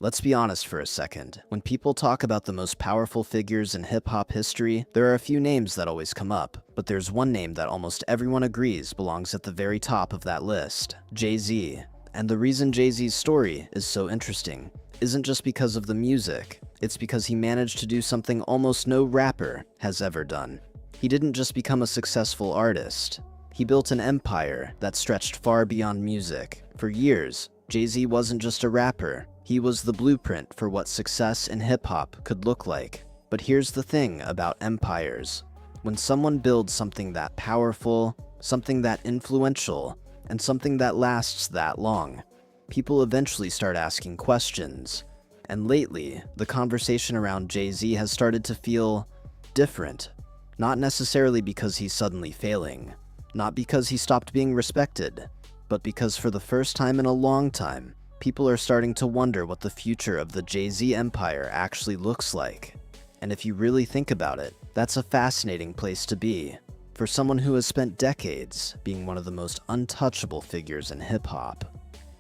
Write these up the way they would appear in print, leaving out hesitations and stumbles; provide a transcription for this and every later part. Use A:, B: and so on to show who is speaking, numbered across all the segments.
A: Let's be honest for a second. When people talk about the most powerful figures in hip-hop history, there are a few names that always come up, but there's one name that almost everyone agrees belongs at the very top of that list: JayZ. And the reason JayZ's story is so interesting isn't just because of the music, it's because he managed to do something almost no rapper has ever done. He didn't just become a successful artist. He built an empire that stretched far beyond music. For years, JayZ wasn't just a rapper, he was the blueprint for what success in hip-hop could look like. But here's the thing about empires. When someone builds something that powerful, something that influential, and something that lasts that long, people eventually start asking questions. And lately, the conversation around JayZ has started to feel different. Not necessarily because he's suddenly failing, not because he stopped being respected, but because for the first time in a long time, people are starting to wonder what the future of the JayZ empire actually looks like. And if you really think about it, that's a fascinating place to be. For someone who has spent decades being one of the most untouchable figures in hip-hop.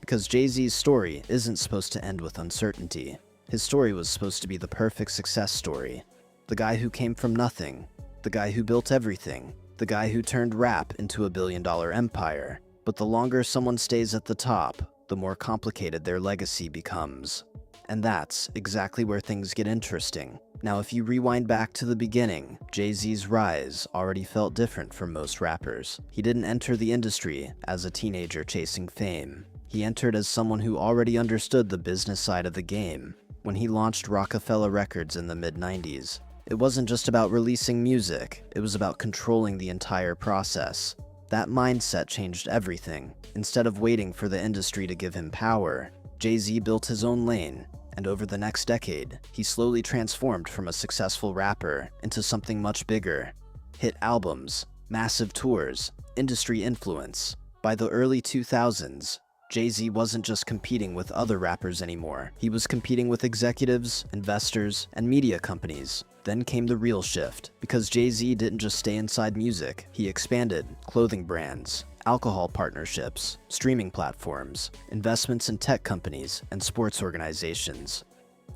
A: Because JayZ's story isn't supposed to end with uncertainty. His story was supposed to be the perfect success story. The guy who came from nothing. The guy who built everything. The guy who turned rap into a billion-dollar empire. But the longer someone stays at the top, the more complicated their legacy becomes. And that's exactly where things get interesting. Now, if you rewind back to the beginning, JayZ's rise already felt different from most rappers. He didn't enter the industry as a teenager chasing fame. He entered as someone who already understood the business side of the game. When he launched Rockefeller Records in the mid-90s, it wasn't just about releasing music, it was about controlling the entire process. That mindset changed everything. Instead of waiting for the industry to give him power, JayZ built his own lane, and over the next decade, he slowly transformed from a successful rapper into something much bigger. Hit albums, massive tours, industry influence. By the early 2000s, JayZ wasn't just competing with other rappers anymore. He was competing with executives, investors, and media companies. Then came the real shift, because JayZ didn't just stay inside music. He expanded clothing brands, alcohol partnerships, streaming platforms, investments in tech companies, and sports organizations.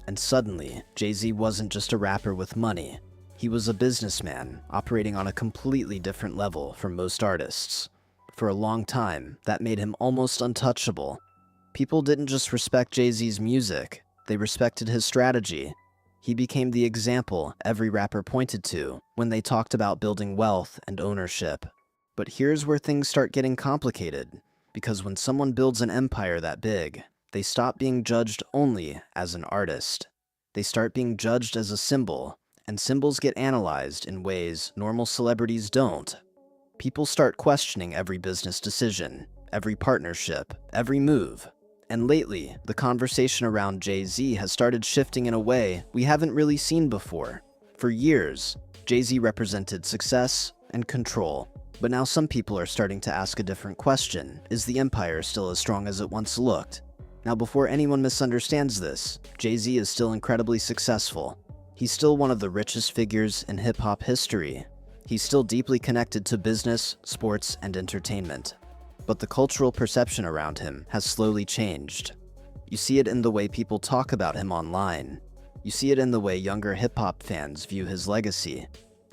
A: And suddenly, JayZ wasn't just a rapper with money. He was a businessman, operating on a completely different level from most artists. For a long time, that made him almost untouchable. People didn't just respect JayZ's music, they respected his strategy. He became the example every rapper pointed to when they talked about building wealth and ownership. But here's where things start getting complicated, because when someone builds an empire that big, they stop being judged only as an artist. They start being judged as a symbol, and symbols get analyzed in ways normal celebrities don't. People start questioning every business decision, every partnership, every move. And lately, the conversation around JayZ has started shifting in a way we haven't really seen before. For years, JayZ represented success and control. But now some people are starting to ask a different question. Is the empire still as strong as it once looked? Now, before anyone misunderstands this, JayZ is still incredibly successful. He's still one of the richest figures in hip-hop history. He's still deeply connected to business, sports, and entertainment. But the cultural perception around him has slowly changed. You see it in the way people talk about him online. You see it in the way younger hip-hop fans view his legacy.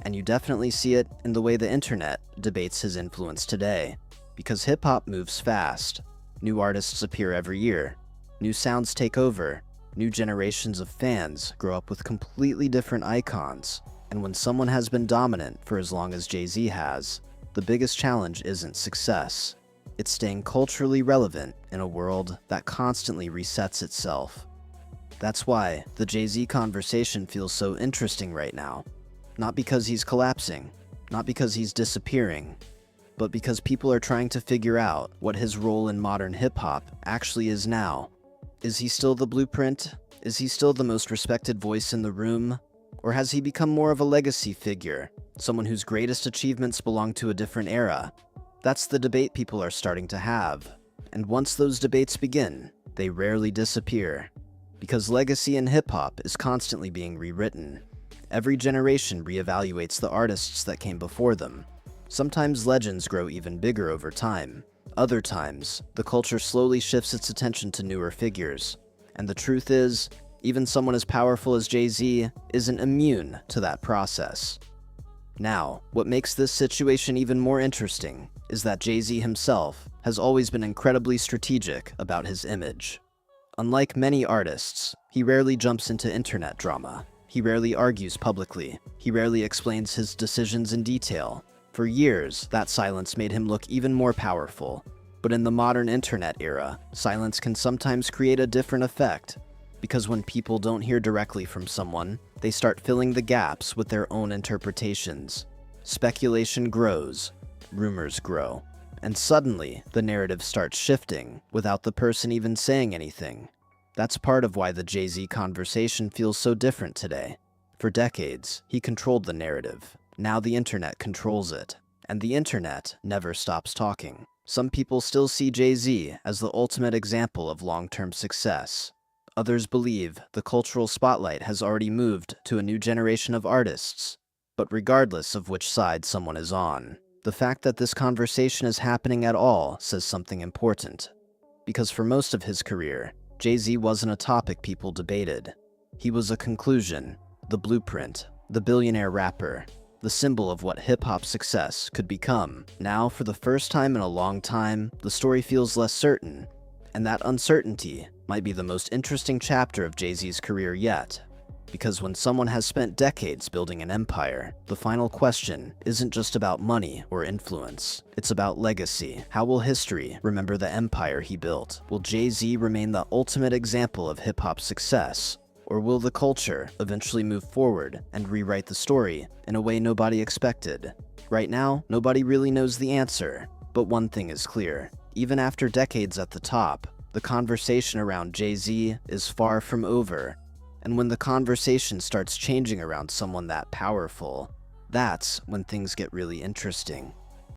A: And you definitely see it in the way the internet debates his influence today. Because hip-hop moves fast. New artists appear every year. New sounds take over. New generations of fans grow up with completely different icons. And when someone has been dominant for as long as JayZ has, the biggest challenge isn't success. It's staying culturally relevant in a world that constantly resets itself. That's why the JayZ conversation feels so interesting right now. Not because he's collapsing, not because he's disappearing, but because people are trying to figure out what his role in modern hip-hop actually is now. Is he still the blueprint? Is he still the most respected voice in the room? Or has he become more of a legacy figure, someone whose greatest achievements belong to a different era? That's the debate people are starting to have. And once those debates begin, they rarely disappear. Because legacy in hip-hop is constantly being rewritten. Every generation reevaluates the artists that came before them. Sometimes legends grow even bigger over time. Other times, the culture slowly shifts its attention to newer figures. And the truth is, even someone as powerful as JayZ isn't immune to that process. Now, what makes this situation even more interesting is that JayZ himself has always been incredibly strategic about his image. Unlike many artists, he rarely jumps into internet drama. He rarely argues publicly. He rarely explains his decisions in detail. For years, that silence made him look even more powerful. But in the modern internet era, silence can sometimes create a different effect. Because when people don't hear directly from someone, they start filling the gaps with their own interpretations. Speculation grows, rumors grow, and suddenly the narrative starts shifting without the person even saying anything. That's part of why the JayZ conversation feels so different today. For decades, he controlled the narrative. Now the internet controls it, and the internet never stops talking. Some people still see JayZ as the ultimate example of long-term success. Others believe the cultural spotlight has already moved to a new generation of artists. But regardless of which side someone is on, the fact that this conversation is happening at all says something important. Because for most of his career, JayZ wasn't a topic people debated. He was a conclusion, the blueprint, the billionaire rapper, the symbol of what hip-hop success could become. Now, for the first time in a long time, the story feels less certain, and that uncertainty might be the most interesting chapter of JayZ's career yet. Because when someone has spent decades building an empire, the final question isn't just about money or influence. It's about legacy. How will history remember the empire he built? Will JayZ remain the ultimate example of hip-hop success? Or will the culture eventually move forward and rewrite the story in a way nobody expected? Right now, nobody really knows the answer. But one thing is clear. Even after decades at the top, the conversation around JayZ is far from over. And when the conversation starts changing around someone that powerful, that's when things get really interesting.